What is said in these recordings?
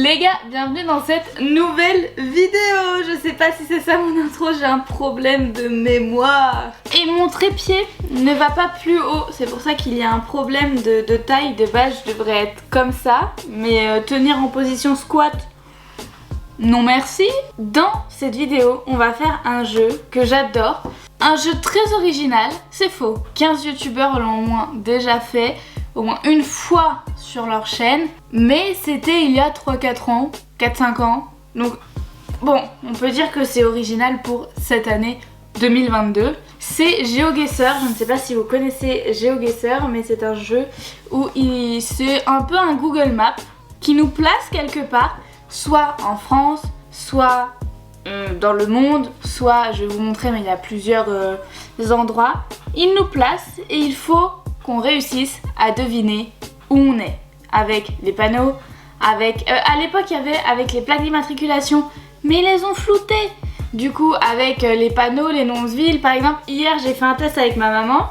Les gars, bienvenue dans cette nouvelle vidéo. Je sais pas si c'est ça mon intro, j'ai un problème de mémoire. Et mon trépied ne va pas plus haut, c'est pour ça qu'il y a un problème de taille. De base je devrais être comme ça, mais tenir en position squat, non merci. Dans cette vidéo, on va faire un jeu que j'adore. Un jeu très original, c'est faux. 15 youtubeurs l'ont au moins déjà fait, au moins une fois sur leur chaîne. Mais c'était il y a 3-4 ans, 4-5 ans. Donc bon, on peut dire que c'est original pour cette année 2022. C'est GeoGuessr, je ne sais pas si vous connaissez GeoGuessr, mais c'est un jeu où c'est un peu un Google Maps qui nous place quelque part, soit en France, soit dans le monde, soit, je vais vous montrer, mais il y a plusieurs endroits. Il nous place et il faut qu'on réussisse à deviner où on est. Avec les panneaux, avec... à l'époque, il y avait avec les plaques d'immatriculation, mais ils les ont floutés. Du coup, avec les panneaux, les noms de villes, par exemple, hier, j'ai fait un test avec ma maman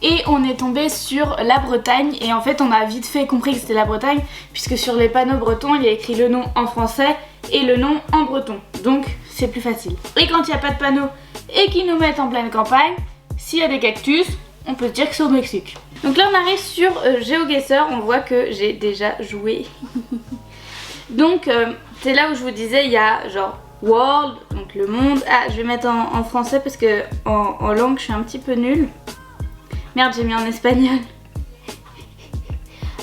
et on est tombé sur la Bretagne. Et en fait, on a vite fait compris que c'était la Bretagne, puisque sur les panneaux bretons, il y a écrit le nom en français et le nom en breton. Donc, c'est plus facile. Et quand il n'y a pas de panneau et qu'ils nous mettent en pleine campagne, s'il y a des cactus, on peut se dire que c'est au Mexique. Donc là on arrive sur GeoGuessr, on voit que j'ai déjà joué. Donc c'est là où je vous disais, il y a genre world, donc le monde. Ah, je vais mettre en français parce que en langue je suis un petit peu nulle. Merde, j'ai mis en espagnol.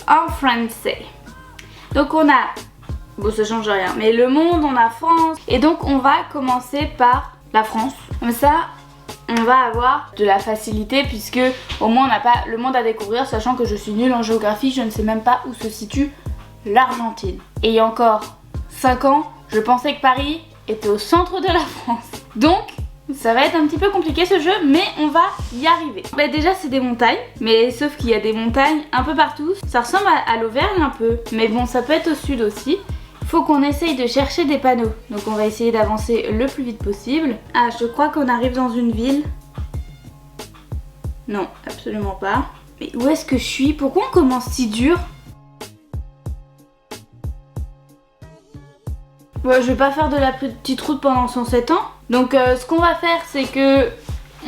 En français. Donc on a, bon ça change rien, mais le monde, on a France. Et donc on va commencer par la France. Comme ça, on va avoir de la facilité puisque au moins on n'a pas le monde à découvrir, sachant que je suis nulle en géographie, je ne sais même pas où se situe l'Argentine. Et il y a encore 5 ans, je pensais que Paris était au centre de la France. Donc ça va être un petit peu compliqué ce jeu, mais on va y arriver. Bah déjà c'est des montagnes, mais sauf qu'il y a des montagnes un peu partout. Ça ressemble à l'Auvergne un peu, mais bon ça peut être au sud aussi. Faut qu'on essaye de chercher des panneaux. Donc on va essayer d'avancer le plus vite possible. Ah, je crois qu'on arrive dans une ville. Non, absolument pas. Mais où est-ce que je suis? Pourquoi on commence si dur? Ouais, je vais pas faire de la petite route pendant 107 ans. Donc ce qu'on va faire, c'est que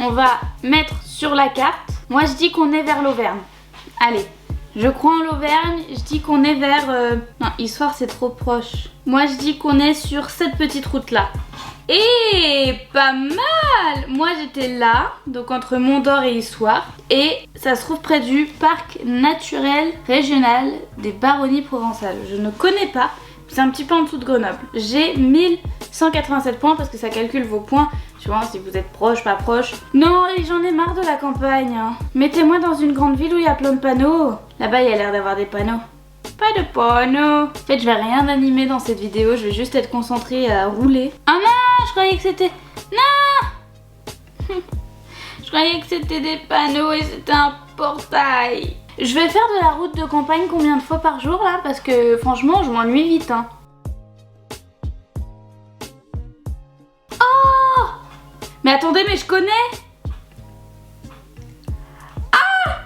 on va mettre sur la carte. Moi je dis qu'on est vers l'Auvergne. Allez. Je crois en l'Auvergne, je dis qu'on est vers... Non, Issoire c'est trop proche. Moi je dis qu'on est sur cette petite route là. Et pas mal! Moi j'étais là, donc entre Mont-d'Or et Issoire. Et ça se trouve près du parc naturel régional des Baronnies provençales. Je ne connais pas, c'est un petit peu en dessous de Grenoble. J'ai 1187 points parce que ça calcule vos points. Tu vois, si vous êtes proche, pas proche. Non, j'en ai marre de la campagne. Mettez-moi dans une grande ville où il y a plein de panneaux. Là-bas, il y a l'air d'avoir des panneaux. Pas de panneaux. En fait, je vais rien animer dans cette vidéo. Je vais juste être concentrée à rouler. Ah non, je croyais que c'était... Non. Je croyais que c'était des panneaux et c'était un portail. Je vais faire de la route de campagne combien de fois par jour, là? Parce que, franchement, je m'ennuie vite, hein. Mais attendez, mais je connais! Ah!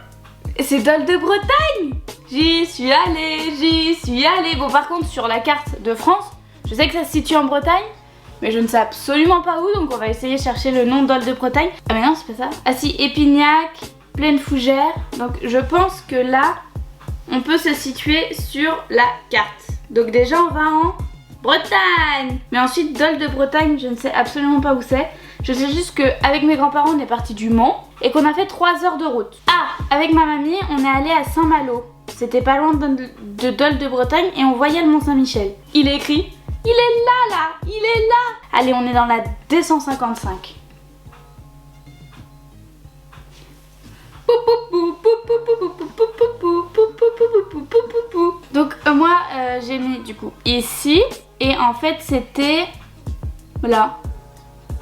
C'est Dol de Bretagne! J'y suis allée. Bon, par contre, sur la carte de France, je sais que ça se situe en Bretagne, mais je ne sais absolument pas où, donc on va essayer de chercher le nom Dol de Bretagne. Ah mais non, c'est pas ça. Ah si, Épignac, Plaine Fougère. Donc je pense que là, on peut se situer sur la carte. Donc déjà, on va en Bretagne! Mais ensuite, Dol de Bretagne, je ne sais absolument pas où c'est. Je sais juste qu'avec mes grands-parents, on est parti du Mans et qu'on a fait 3 heures de route. Ah, avec ma mamie, on est allé à Saint-Malo. C'était pas loin de Dol de Bretagne et on voyait le Mont-Saint-Michel. Il est écrit, il est là, il est là. Allez, on est dans la D155. Donc moi, j'ai mis du coup ici et en fait c'était là.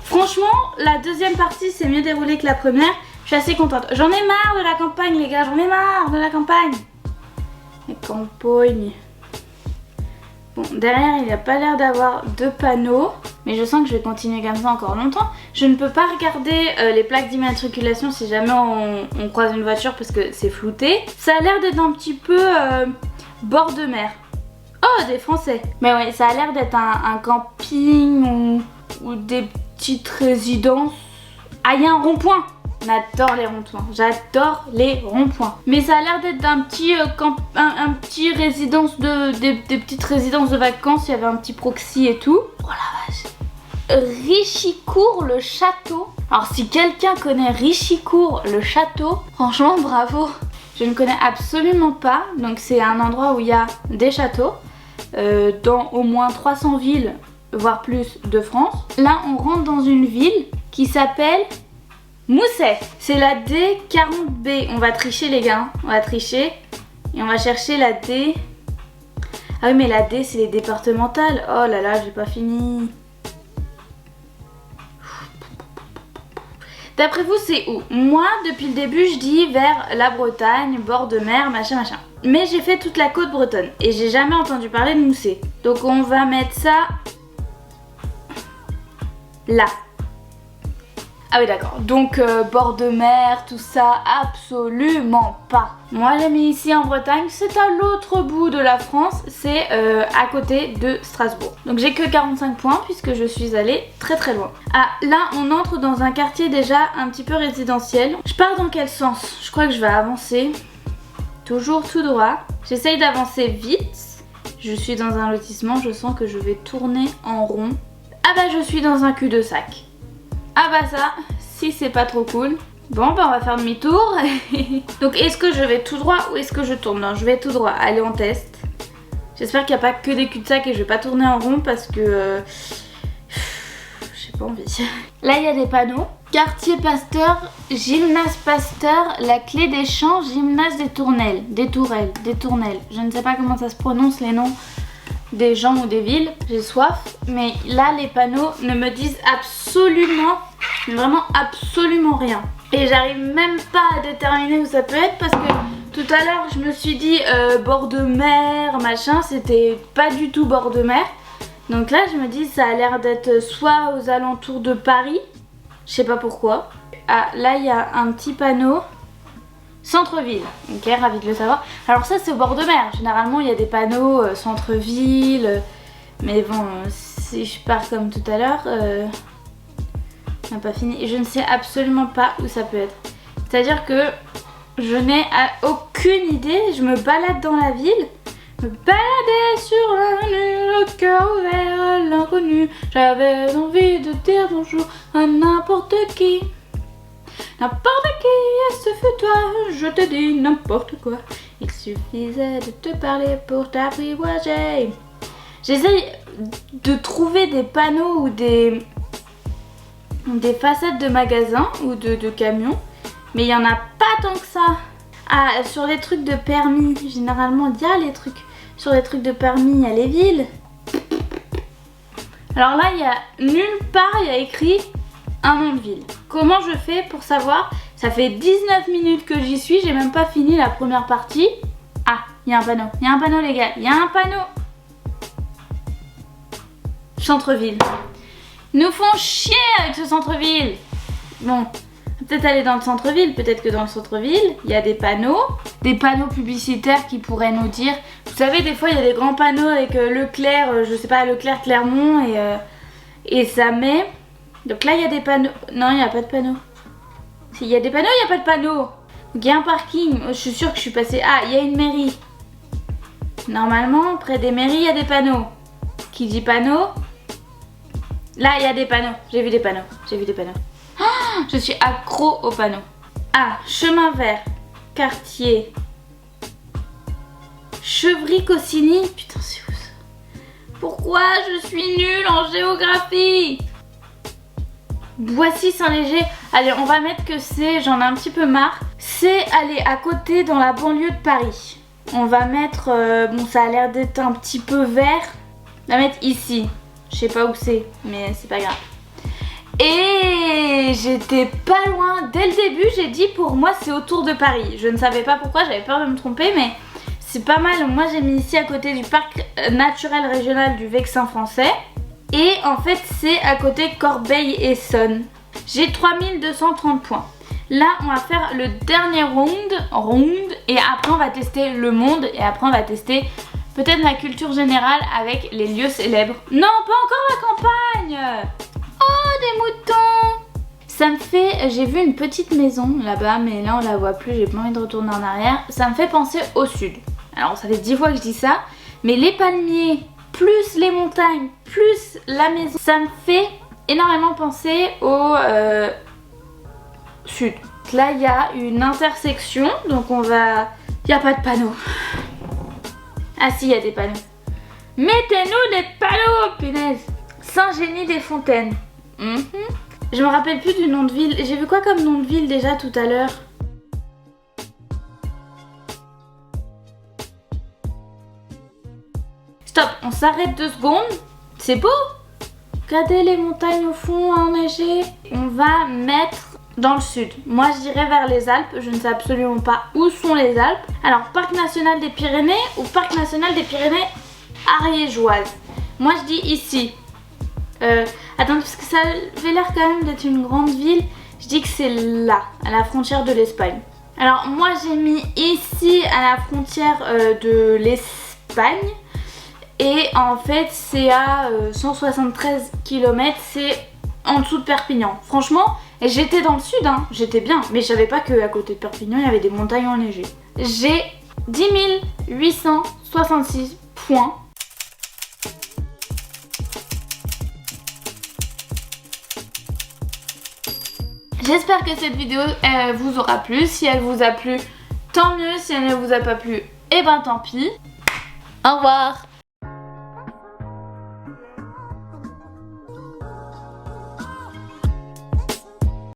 Franchement, la deuxième partie s'est mieux déroulée que la première. Je suis assez contente. J'en ai marre de la campagne, les gars. J'en ai marre de la campagne. La campagne. Bon, derrière, il n'y a pas l'air d'avoir de panneaux. Mais je sens que je vais continuer comme ça encore longtemps. Je ne peux pas regarder les plaques d'immatriculation si jamais on croise une voiture parce que c'est flouté. Ça a l'air d'être un petit peu bord de mer. Oh, Oh, des Français. Mais ouais, ça a l'air d'être un camping ou des petites résidences. Ah, il y a un rond-point. On adore les ronds-points. J'adore les ronds-points. Mais ça a l'air d'être un petit petit résidence des petites résidences de vacances. Il y avait un petit proxy et tout. Oh la vache. Richicourt le château. Alors si quelqu'un connaît Richicourt le château, franchement bravo. Je ne connais absolument pas. Donc c'est un endroit où il y a des châteaux dans au moins 300 villes, voire plus, de France. Là on rentre dans une ville qui s'appelle Mousset. C'est la D40B. On va tricher les gars. On va tricher et on va chercher la D. Ah oui mais la D c'est les départementales. Oh là là j'ai pas fini. D'après vous, c'est où? Moi, depuis le début, je dis vers la Bretagne, bord de mer, machin, machin. Mais j'ai fait toute la côte bretonne et j'ai jamais entendu parler de Mousset. Donc on va mettre ça là. Ah oui d'accord, donc bord de mer, tout ça, absolument pas. Moi j'ai mis ici en Bretagne, c'est à l'autre bout de la France, c'est à côté de Strasbourg. Donc j'ai que 45 points puisque je suis allée très très loin. Ah là on entre dans un quartier déjà un petit peu résidentiel. Je pars dans quel sens? Je crois que je vais avancer toujours tout droit. J'essaye d'avancer vite. Je suis dans un lotissement, je sens que je vais tourner en rond. Ah bah je suis dans un cul-de-sac. Ah bah ça, si c'est pas trop cool. Bon bah on va faire demi-tour. Donc est-ce que je vais tout droit ou est-ce que je tourne? Non, je vais tout droit. Allez on teste. J'espère qu'il n'y a pas que des cul-de-sac et je vais pas tourner en rond parce que j'ai pas envie. Là il y a des panneaux. Quartier Pasteur, gymnase Pasteur, la clé des champs, gymnase des tournelles. Des tourelles, des tournelles. Je ne sais pas comment ça se prononce les noms des gens ou des villes, j'ai soif, mais là les panneaux ne me disent absolument, mais vraiment absolument rien. Et j'arrive même pas à déterminer où ça peut être parce que tout à l'heure je me suis dit bord de mer, machin, c'était pas du tout bord de mer. Donc là je me dis ça a l'air d'être soit aux alentours de Paris, je sais pas pourquoi. Ah là il y a un petit panneau. Centre-ville, ok, ravi de le savoir. Alors ça c'est au bord de mer, généralement il y a des panneaux centre-ville, mais bon, si je pars comme tout à l'heure, on n'a pas fini. Je ne sais absolument pas où ça peut être. C'est-à-dire que je n'ai aucune idée, je me balade dans la ville, me balader sur l'avenue, le cœur ouvert à l'inconnu. J'avais envie de dire bonjour à n'importe qui. N'importe qui, ce fut toi, je te dis n'importe quoi. Il suffisait de te parler pour t'apprivoiser. J'essaye de trouver des panneaux ou des façades de magasins ou de camions, mais il n'y en a pas tant que ça. Ah, sur les trucs de permis, généralement il y a les trucs. Sur les trucs de permis, il y a les villes. Alors là, il y a nulle part, il y a écrit un nom de ville. Comment je fais pour savoir? Ça fait 19 minutes que j'y suis, j'ai même pas fini la première partie. Ah, il y a un panneau. Il y a un panneau les gars, il y a un panneau. Centre-ville. Nous font chier avec ce centre-ville. Bon, peut-être aller dans le centre-ville, peut-être que dans le centre-ville, il y a des panneaux publicitaires qui pourraient nous dire. Vous savez, des fois il y a des grands panneaux avec Leclerc, je sais pas, Leclerc Clermont et ça met. Donc là il y a des panneaux. Non, il n'y a pas de panneaux. S'il y a des panneaux, il n'y a pas de panneaux. Donc il y a un parking. Je suis sûre que je suis passée. Ah, il y a une mairie. Normalement, près des mairies, il y a des panneaux. Qui dit panneaux? Là, il y a des panneaux. J'ai vu des panneaux. J'ai vu des panneaux. Oh, je suis accro aux panneaux. Ah, chemin vert. Quartier. Chevry-Cossigny. Putain, c'est où ça? Pourquoi je suis nulle en géographie? Boissy-Saint-Léger. Allez, on va mettre que c'est, j'en ai un petit peu marre. C'est aller à côté dans la banlieue de Paris. On va mettre, bon ça a l'air d'être un petit peu vert. On va mettre ici. Je sais pas où c'est, mais c'est pas grave. Et j'étais pas loin. Dès le début, j'ai dit pour moi c'est autour de Paris. Je ne savais pas pourquoi, j'avais peur de me tromper, mais c'est pas mal. Moi j'ai mis ici à côté du parc naturel régional du Vexin français. Et en fait c'est à côté Corbeil-Essonnes. J'ai 3230 points. Là on va faire le dernier round et après on va tester le monde et après on va tester Peut-être la culture générale avec les lieux célèbres. Non, pas encore la campagne. Oh, des moutons. Ça me fait... J'ai vu une petite maison là-bas, mais là on la voit plus, j'ai pas envie de retourner en arrière. Ça me fait penser au sud. Alors ça fait 10 fois que je dis ça, mais les palmiers, plus les montagnes, plus la maison, ça me fait énormément penser au sud. Là il y a une intersection, donc on va... Il n'y a pas de panneau. Ah si, il y a des panneaux. Mettez-nous des panneaux, punaise. Saint-Génie-des-Fontaines. Je me rappelle plus du nom de ville. J'ai vu quoi comme nom de ville déjà tout à l'heure? Stop, on s'arrête 2 secondes. C'est beau. Regardez les montagnes au fond enneigées. On va mettre dans le sud. Moi je dirais vers les Alpes. Je ne sais absolument pas où sont les Alpes. Alors, Parc National des Pyrénées ou Parc National des Pyrénées ariégeoises? Moi je dis ici. Attends, parce que ça avait l'air quand même d'être une grande ville. Je dis que c'est là, à la frontière de l'Espagne. Alors moi j'ai mis ici à la frontière de l'Espagne. Et en fait c'est à 173 km, c'est en dessous de Perpignan. Franchement, j'étais dans le sud, hein, j'étais bien. Mais je savais pas qu'à côté de Perpignan il y avait des montagnes enneigées. J'ai 10 866 points. J'espère que cette vidéo vous aura plu. Si elle vous a plu, tant mieux. Si elle ne vous a pas plu, eh ben tant pis. Au revoir.